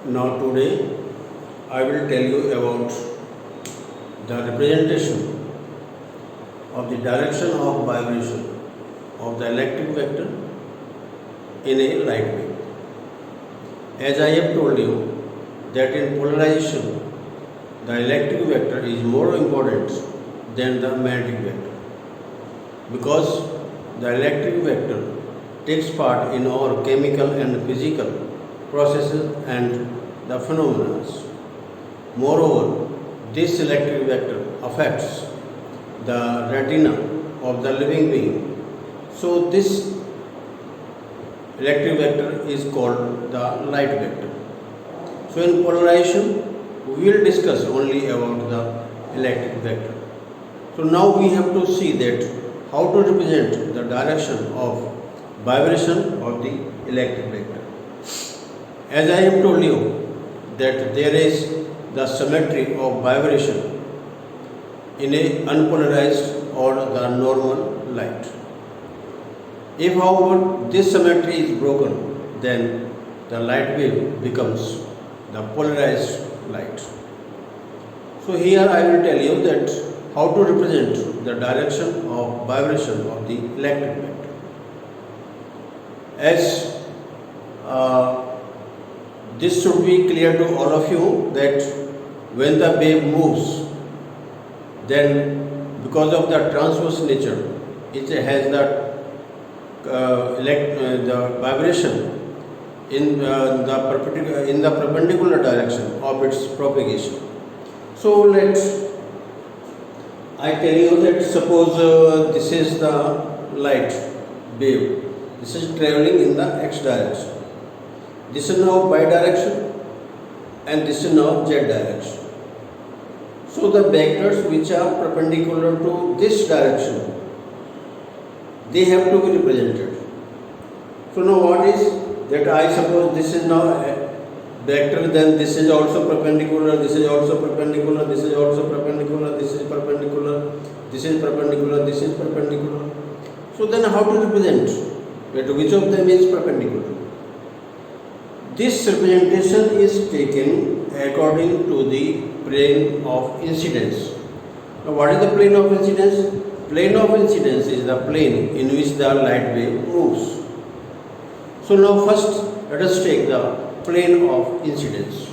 Now today I will tell you about the representation of the direction of vibration of the electric vector in a light wave. As I have told you that in polarization the electric vector is more important than the magnetic vector because the electric vector takes part in our chemical and physical processes and the phenomena. Moreover, this electric vector affects the retina of the living being. So this electric vector is called the light vector. So in polarization, we will discuss only about the electric vector. So now we have to see that how to represent the direction of vibration of the electric vector. As I have told you that there is the symmetry of vibration in a unpolarized or the normal light. If however this symmetry is broken, then the light wave becomes the polarized light. So here I will tell you that how to represent the direction of vibration of the electric vector. As this should be clear to all of you that when the wave moves, then because of the transverse nature, it has the vibration in the perpendicular direction of its propagation. So I tell you that suppose this is the light wave. This is traveling in the x direction. This is now y direction and this is now z direction. So the vectors which are perpendicular to this direction, they have to be represented. So now what is that? I suppose this is now a vector, then this is also perpendicular, this is also perpendicular, this is also perpendicular, this is perpendicular, this is perpendicular, this is perpendicular. So then how to represent? Which of them is perpendicular? This representation is taken according to the plane of incidence. Now what is the plane of incidence? Plane of incidence is the plane in which the light wave moves. So now first let us take the plane of incidence.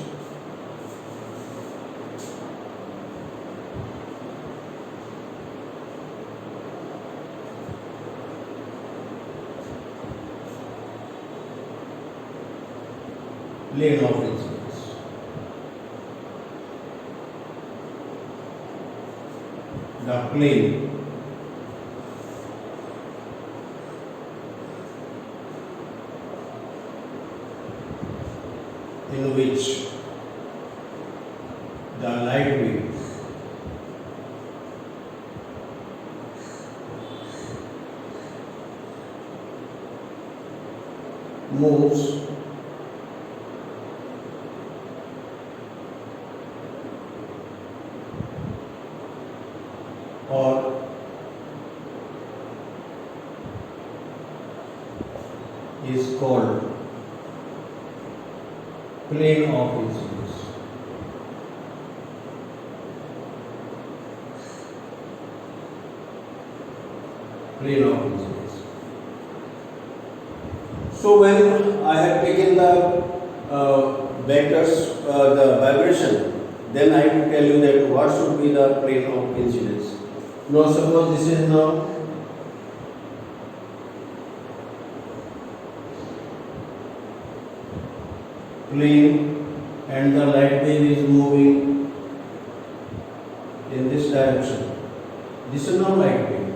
Plane of incidence. The plane in which the light wave moves or is called plane of incidence. Plane of incidence. So when I have taken the vectors, the vibration, then I will tell you that what should be the plane of incidence. Now suppose this is now plane and the light wave is moving in this direction. This is now light wave.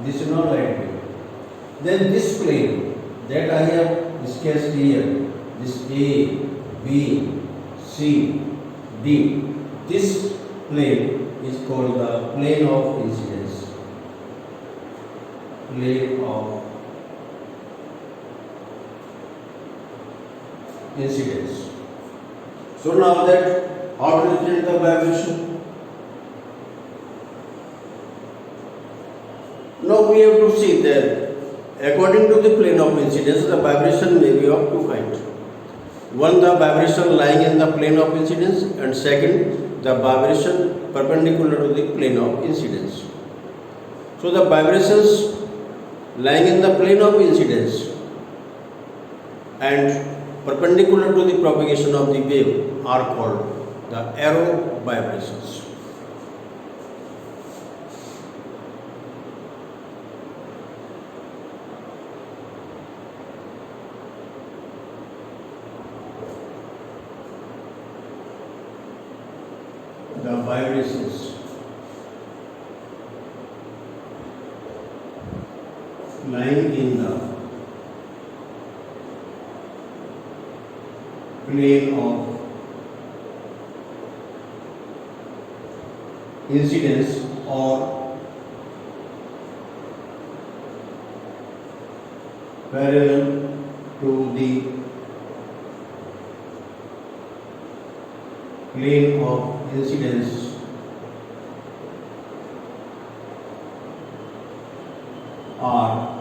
This is now light wave. Then this plane that I have sketched here, this A, B, C, D, this plane is called the plane of incidence. Plane of incidence. So now that how to represent the vibration? Now we have to see that According to the plane of incidence, the vibration may be of two kinds. One, the vibration lying in the plane of incidence, and second, the vibration perpendicular to the plane of incidence. So the vibrations lying in the plane of incidence and perpendicular to the propagation of the wave are called the arrow vibrations. The vibrations lying in the plane of incidence or parallel to the plane of incidence are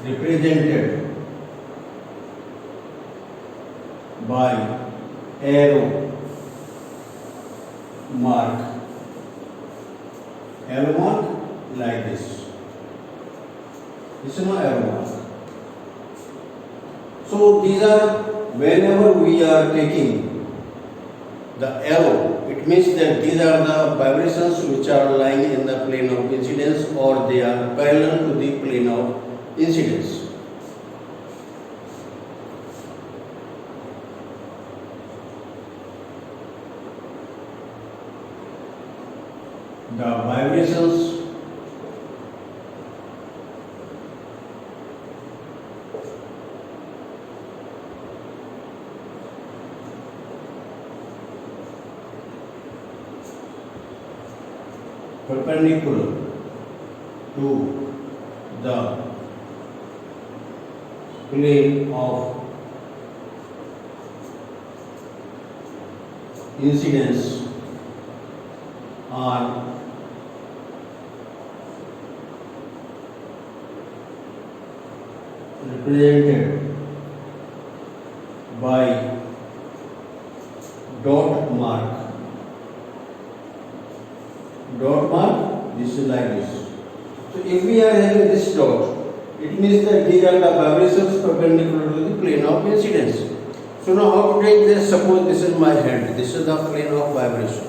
represented by arrow mark like this. This is my arrow mark. So these are, whenever we are taking the arrow, it means that these are the vibrations which are lying in the plane of incidence, or they are parallel to the plane of incidence. The vibrations perpendicular to the plane of incidence are represented by dot mark. Dot mark, this is like this. So if we are having this dot, it means that these are the vibrations perpendicular to the plane of incidence. So now how to take this? Suppose this is my hand, this is the plane of vibration,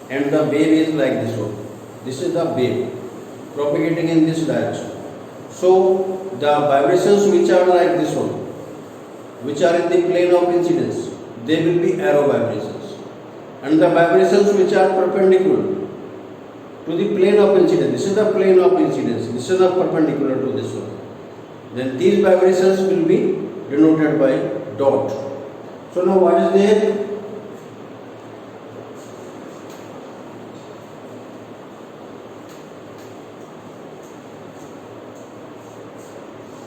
and the wave is like this one. This is the wave propagating in this direction. So the vibrations which are like this one, which are in the plane of incidence, they will be arrow vibrations, and the vibrations which are perpendicular to the plane of incidence, this is the plane of incidence, this is the perpendicular to this one, then these vibrations will be denoted by dot. So now what is there?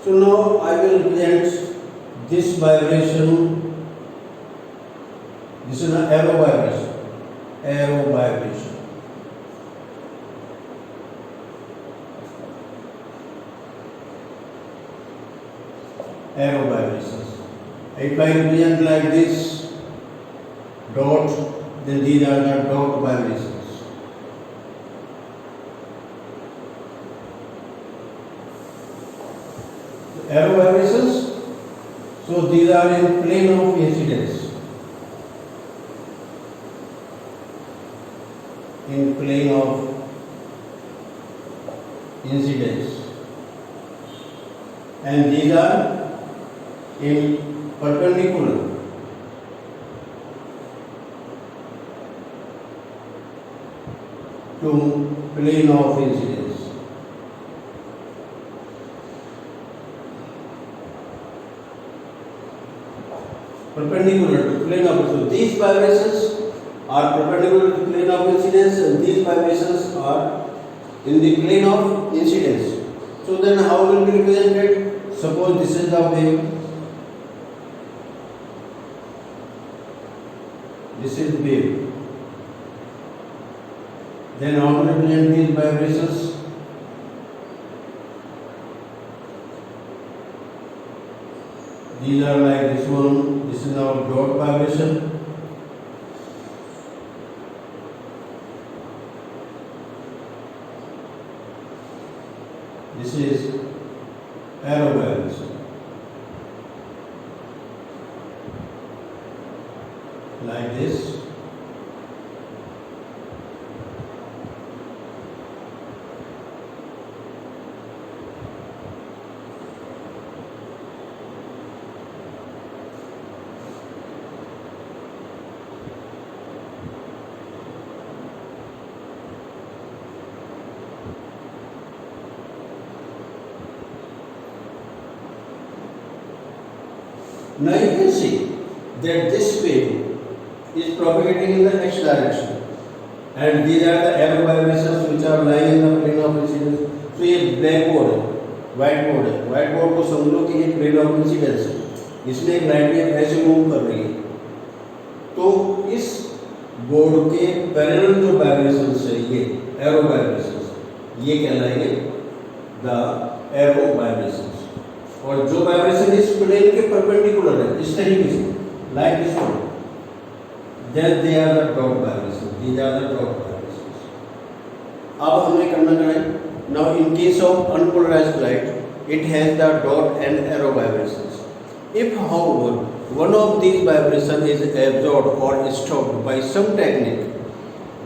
So now I will represent this vibration. This is an arrow vibration. Arrow vibration. Arrow vibrations. If I represent like this dot, then these are the dot vibrations. Arrow vibrations, so these are in plane of incidence. In plane of incidence. And these are in perpendicular to plane of incidence. Perpendicular to plane of incidence. So these vibrations are perpendicular to plane of incidence, and these vibrations are in the plane of incidence. So then how will be represented? Suppose this is the wave. This is wave. Then how to represent these vibrations? These are like this one. This is our dot vibration. This is arrow vibration. Like this. Now you can see that this wave is propagating in the x direction, and these are the arrow vibrations which are lying in the plane of incidence. So ये blackboard है, whiteboard है. Whiteboard को समझ लो कि ये plane of incidence है. इसमें एक लाइट वेव ऐसे मूव कर रही है. तो इस बोर्ड के पैरेलल जो वाइब्रेशंस है ये एरो वाइब्रेशंस, ये कहलाएंगे द एरो वाइब्रेशंस. और जो वाइब्रेशन इस प्लेन के परपेंडिकुलर है इस तरीके से like this one, then they are the dot vibration. These are the dot vibrations. अब हमें करना क्या है? Now in case of unpolarised light it has the dot and arrow vibrations. If however one of these vibration is absorbed or stopped by some technique,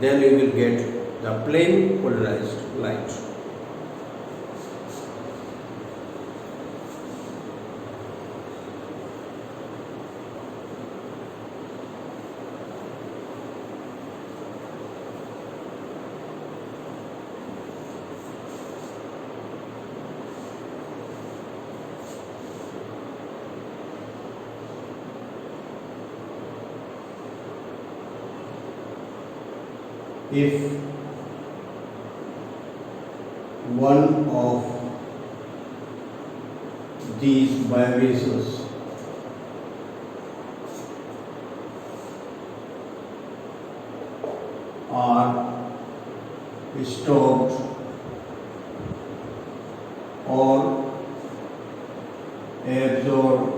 then you will get the plane polarized light. If one of these vibrations are stopped or absorbed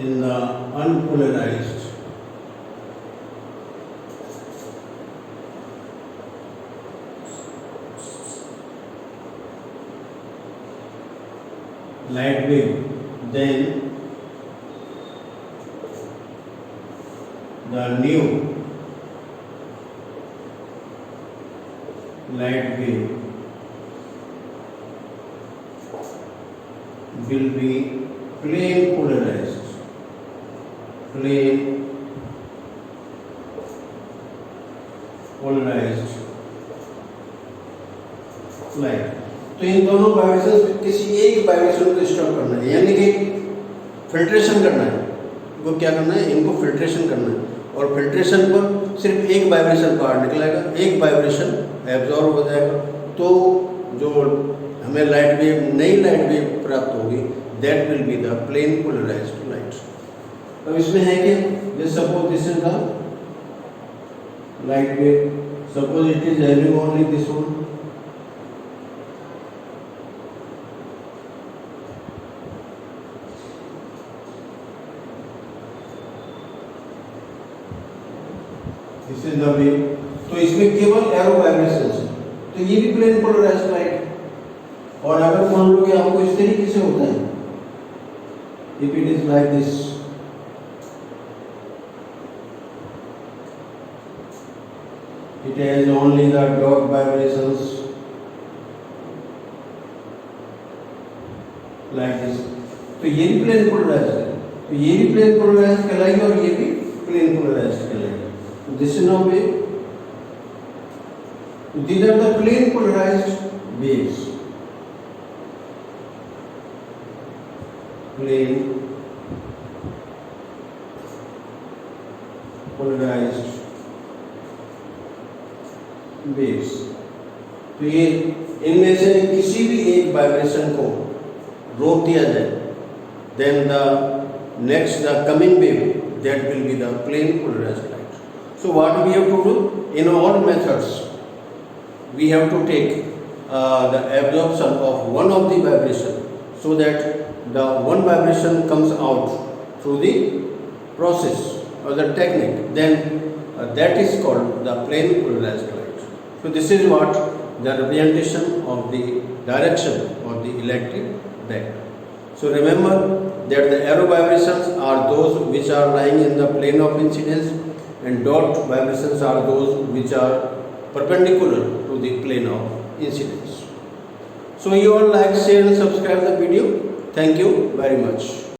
in the unpolarized light wave, then the new light wave will be plane polarized. Plane polarized light. तो इन दोनों vibration किसी एक vibration को stop करना है, यानी कि filtration करना है. वो क्या करना है? इनको फिल्ट्रेशन करना है. और फिल्ट्रेशन पर सिर्फ एक वाइब्रेशन बाहर निकलेगा, एक वाइब्रेशन एब्जॉर्ब हो जाएगा. तो जो हमें लाइट वेव, नई लाइट वेव प्राप्त होगी, that will be the plane polarised light. अब इसमें है कि suppose this is the light wave, suppose it is having only this one. This is the wave. तो इसमें केवल एरो वाइब्रेशंस है, तो ये भी प्लेन पोलराइज्ड लाइट है. और अगर मान लो कि आपको इस तरीके से होता है, if it is like this, it has only the dot vibrations like this. तो ये भी प्लेन पोलराइज्ड है, तो ये भी प्लेन पोलराइज्ड कहलाएगी और ये भी प्लेन पोलराइज्ड कहलाएगी. This is now wave. These are the plane polarized waves. Plane polarized waves। तो ये इनमें से किसी भी एक वाइब्रेशन को रोक दिया जाए, then the coming wave, that will be the plane polarized light। So what we have to do in all methods, we have to take the absorption of one of the vibration, so that the one vibration comes out through the process or the technique, then that is called the plane polarized light। So this is what the representation of the direction of the electric vector। So remember that the arrow vibrations are those which are lying in the plane of incidence, and dot vibrations are those which are perpendicular to the plane of incidence। So you all like, share and subscribe the video. Thank you very much।